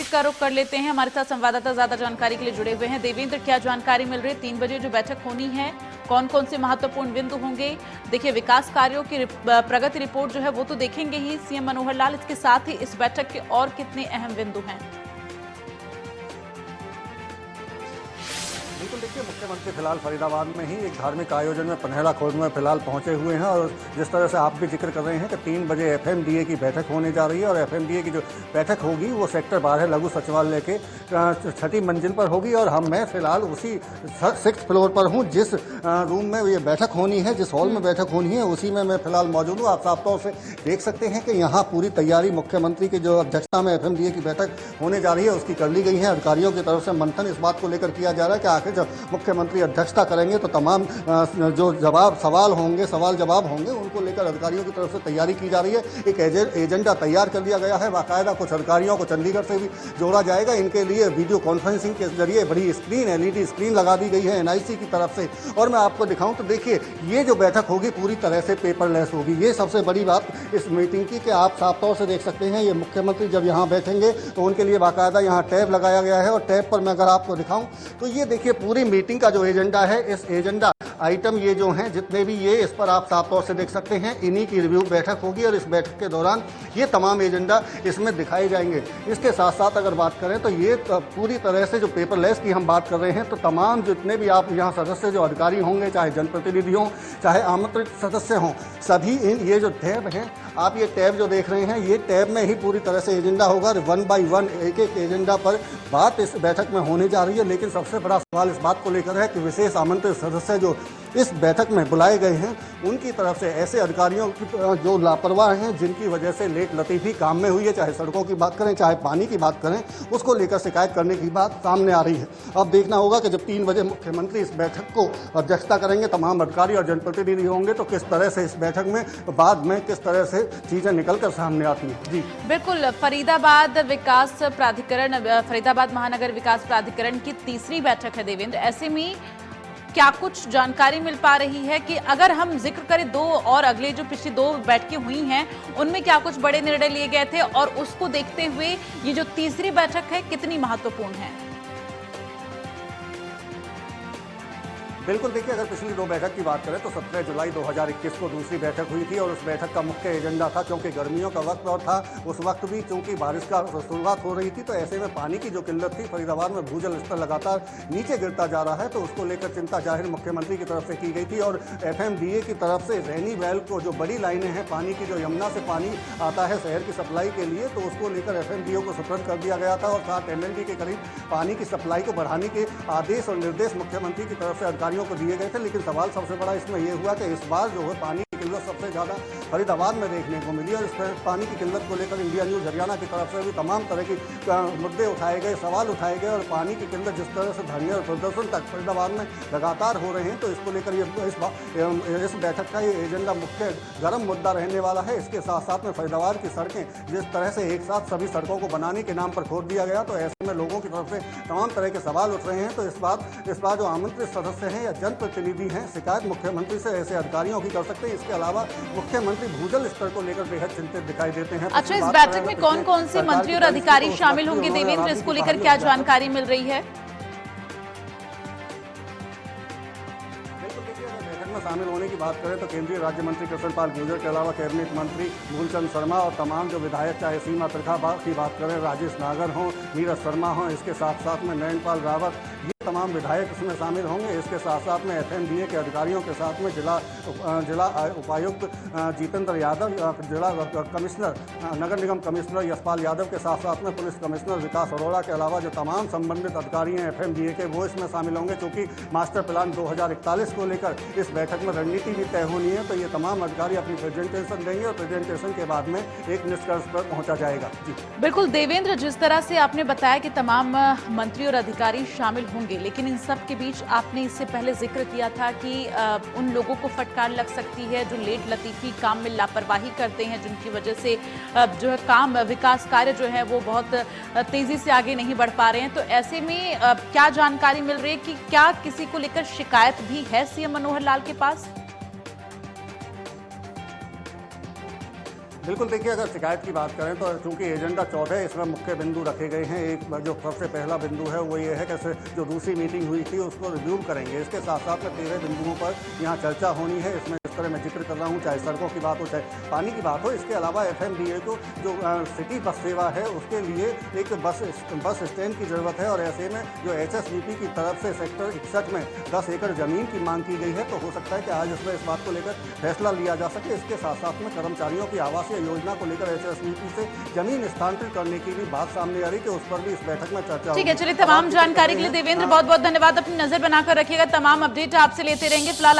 का रुख कर लेते हैं। हमारे साथ संवाददाता ज्यादा जानकारी के लिए जुड़े हुए हैं। देवेंद्र, क्या जानकारी मिल रही है? 3 बजे जो बैठक होनी है, कौन कौन से महत्वपूर्ण बिंदु होंगे? देखिए, विकास कार्यों की प्रगति रिपोर्ट जो है वो तो देखेंगे ही सीएम मनोहर लाल, इसके साथ ही इस बैठक के और कितने अहम बिंदु हैं? बिल्कुल, देखिए, मुख्यमंत्री फिलहाल फरीदाबाद में ही एक धार्मिक आयोजन में पन्हेड़ा खुर्द में फिलहाल पहुंचे हुए हैं। और जिस तरह से आप भी जिक्र कर रहे हैं कि 3 बजे एफएमडीए की बैठक होने जा रही है, और एफएमडीए की जो बैठक होगी वो सेक्टर 12 लघु सचिवालय के 6ठी मंजिल पर होगी। और मैं फिलहाल उसी 6th फ्लोर पर हूँ। जिस रूम में ये बैठक होनी है, जिस हॉल में बैठक होनी है, उसी में मैं फिलहाल मौजूद हूँ। आप साफ तौर से देख सकते हैं कि यहाँ पूरी तैयारी मुख्यमंत्री की जो अध्यक्षता में एफएमडीए की बैठक होने जा रही है उसकी कर ली गई है। अधिकारियों की तरफ से मंथन इस बात को लेकर किया जा रहा है कि आखिर जब मुख्यमंत्री अध्यक्षता करेंगे तो तमाम जो सवाल जवाब होंगे उनको लेकर अधिकारियों की तरफ से तैयारी की जा रही है। एक एजेंडा तैयार कर दिया गया है। बाकायदा कुछ अधिकारियों को चंडीगढ़ से भी जोड़ा जाएगा। इनके लिए वीडियो कॉन्फ्रेंसिंग के जरिए बड़ी स्क्रीन, एलईडी स्क्रीन लगा दी गई है एनआईसी की तरफ से। और मैं आपको दिखाऊं तो देखिए, ये जो बैठक होगी पूरी तरह से पेपरलेस होगी। ये सबसे बड़ी बात इस मीटिंग की कि आप साफ तौर से देख सकते हैं, ये मुख्यमंत्री जब यहाँ बैठेंगे तो उनके लिए बाकायदा यहाँ टैब लगाया गया है। और टैब पर मैं अगर आपको दिखाऊं तो ये देखिए, पूरी मीटिंग का जो एजेंडा है, इस एजेंडा आइटम ये जो हैं जितने भी, ये इस पर आप साफ तौर से देख सकते हैं, इन्हीं की रिव्यू बैठक होगी। और इस बैठक के दौरान ये तमाम एजेंडा इसमें दिखाए जाएंगे। इसके साथ साथ अगर बात करें तो ये पूरी तरह से जो पेपरलेस की हम बात कर रहे हैं, तो तमाम जितने भी आप यहाँ सदस्य जो अधिकारी होंगे, चाहे जनप्रतिनिधि हों, चाहे आमंत्रित सदस्य हों, सभी ये जो टैब हैं, आप ये टैब जो देख रहे हैं, ये टैब में ही पूरी तरह से एजेंडा होगा। 1 बाय 1 एक एक एजेंडा पर बात इस बैठक में होने जा रही है। लेकिन सबसे बड़ा सवाल इस बात को लेकर है कि विशेष आमंत्रित सदस्य जो इस बैठक में बुलाए गए हैं, उनकी तरफ से ऐसे अधिकारियों की जो लापरवाह हैं, जिनकी वजह से लेट लतीफ़ी काम में हुई है, चाहे सड़कों की बात करें, चाहे पानी की बात करें, उसको लेकर शिकायत करने की बात सामने आ रही है। अब देखना होगा कि जब 3 बजे मुख्यमंत्री इस बैठक को अध्यक्षता करेंगे, तमाम अधिकारी और जनप्रतिनिधि होंगे, तो किस तरह से इस बैठक में बाद में किस तरह से चीज़ें निकल कर सामने आती हैं। जी बिल्कुल, फरीदाबाद महानगर विकास प्राधिकरण की तीसरी बैठक है देवेंद्र। ऐसे में क्या कुछ जानकारी मिल पा रही है कि अगर हम जिक्र करें 2 और अगले जो पिछली 2 बैठकें हुई हैं, उनमें क्या कुछ बड़े निर्णय लिए गए थे, और उसको देखते हुए ये जो तीसरी बैठक है कितनी महत्वपूर्ण है? बिल्कुल, देखिए, अगर पिछली 2 बैठक की बात करें तो 17 जुलाई 2021 को दूसरी बैठक हुई थी। और उस बैठक का मुख्य एजेंडा था, क्योंकि गर्मियों का वक्त और था, उस वक्त भी चूंकि बारिश का शुरुआत हो रही थी, तो ऐसे में पानी की जो किल्लत थी, फरीदाबाद में भूजल स्तर लगातार नीचे गिरता जा रहा है, तो उसको लेकर चिंता जाहिर मुख्यमंत्री की तरफ से की गई थी। और एफएमडीए की तरफ से रैनी वैल को जो बड़ी लाइनें हैं पानी की, जो यमुना से पानी आता है शहर की सप्लाई के लिए, तो उसको लेकर एफएमडीए को सुपुर्द कर दिया गया था। और 7 MLD के करीब पानी की सप्लाई को बढ़ाने के आदेश और निर्देश मुख्यमंत्री की तरफ से अधिकारियों को दिए गए थे। लेकिन सवाल सबसे बड़ा इसमें यह हुआ कि इस बार जो है पानी की किल्लत सबसे ज़्यादा फरीदाबाद में देखने को मिली। और इस पानी की किल्लत को लेकर इंडिया न्यूज़ हरियाणा की तरफ से भी तमाम तरह की मुद्दे उठाए गए, सवाल उठाए गए। और पानी की किल्लत जिस तरह से धरने और प्रदर्शन तक फरीदाबाद में लगातार हो रहे हैं, तो इसको लेकर इस बैठक का ये एजेंडा मुख्य गर्म मुद्दा रहने वाला है। इसके साथ साथ में फरीदाबाद की सड़कें जिस तरह से एक साथ सभी सड़कों को बनाने के नाम पर खोद दिया गया, तो ऐसे में लोगों की तरफ से तमाम तरह के सवाल उठ रहे हैं। तो इस बार जो आमंत्रित सदस्य हैं या जनप्रतिनिधि हैं, शिकायत मुख्यमंत्री से ऐसे अधिकारियों की कर सकते हैं। इसके अलावा मुख्यमंत्री भूजल स्तर को लेकर बेहद चिंतित दिखाई देते हैं। अच्छा, इस बैठक में कौन कौन से मंत्री और अधिकारी शामिल होंगे देवेंद्र, इसको लेकर क्या जानकारी मिल रही है? शामिल होने की बात करें तो केंद्रीय राज्य मंत्री कृष्णपाल गुर्जर के अलावा कैबिनेट मंत्री मूलचंद शर्मा और तमाम जो विधायक, चाहे सीमा त्रिखा की बात करें, राजेश नागर हों, नीरज शर्मा हों, इसके साथ साथ में नयनपाल रावत, ये तमाम विधायक इसमें शामिल होंगे। इसके साथ साथ में एफएमडीए के अधिकारियों के साथ में जिला उपायुक्त जितेंद्र यादव, जिला कमिश्नर, नगर निगम कमिश्नर यशपाल यादव के साथ साथ में पुलिस कमिश्नर विकास अरोड़ा के अलावा जो तमाम संबंधित अधिकारी हैं एफएमडीए के, वो इसमें शामिल होंगे। क्योंकि मास्टर प्लान 2041 को लेकर इस बैठक में रणनीति भी तय होनी है, तो ये तमाम अधिकारी अपनी प्रेजेंटेशन देंगे और प्रेजेंटेशन के बाद में एक निष्कर्ष पर पहुंचा जाएगा। जी बिल्कुल देवेंद्र, जिस तरह से आपने बताया कि तमाम मंत्री और अधिकारी शामिल होंगे, लेकिन इन सब के बीच आपने इससे पहले जिक्र किया था कि उन लोगों को फटकार लग सकती है जो लेट लतीफी काम में लापरवाही करते हैं, जिनकी वजह से जो है काम, विकास कार्य जो है वो बहुत तेजी से आगे नहीं बढ़ पा रहे हैं। तो ऐसे में क्या जानकारी मिल रही है कि क्या किसी को लेकर शिकायत भी है सीएम मनोहर लाल के पास? बिल्कुल, देखिए अगर शिकायत की बात करें तो चूंकि एजेंडा 14 इसमें मुख्य बिंदु रखे गए हैं। एक जो सबसे पहला बिंदु है वो ये है कि जो दूसरी मीटिंग हुई थी उसको रिव्यू करेंगे। इसके साथ साथ में 13 बिंदुओं पर यहाँ चर्चा होनी है। इसमें इस तरह मैं जिक्र कर रहा हूँ, चाहे सड़कों की बात हो चाहे पानी की बात हो। इसके अलावा FMDA को जो सिटी बस सेवा है उसके लिए एक बस स्टैंड की ज़रूरत है और ऐसे में जो HSDP की तरफ से सेक्टर 61 में 10 एकड़ ज़मीन की मांग की गई है, तो हो सकता है कि आज इसमें इस बात को लेकर फैसला लिया जा सके। इसके साथ साथ में कर्मचारियों की आवासीय योजना को लेकर HSDP से जमीन स्थानांतरित करने की भी बात सामने आ रही कि उस पर भी इस बैठक में चर्चा ठीक है। होगी। चलिए, तमाम जानकारी के लिए देवेंद्र बहुत बहुत धन्यवाद। अपनी नजर बनाकर रखिएगा, तमाम अपडेट आपसे लेते रहेंगे। फिलहाल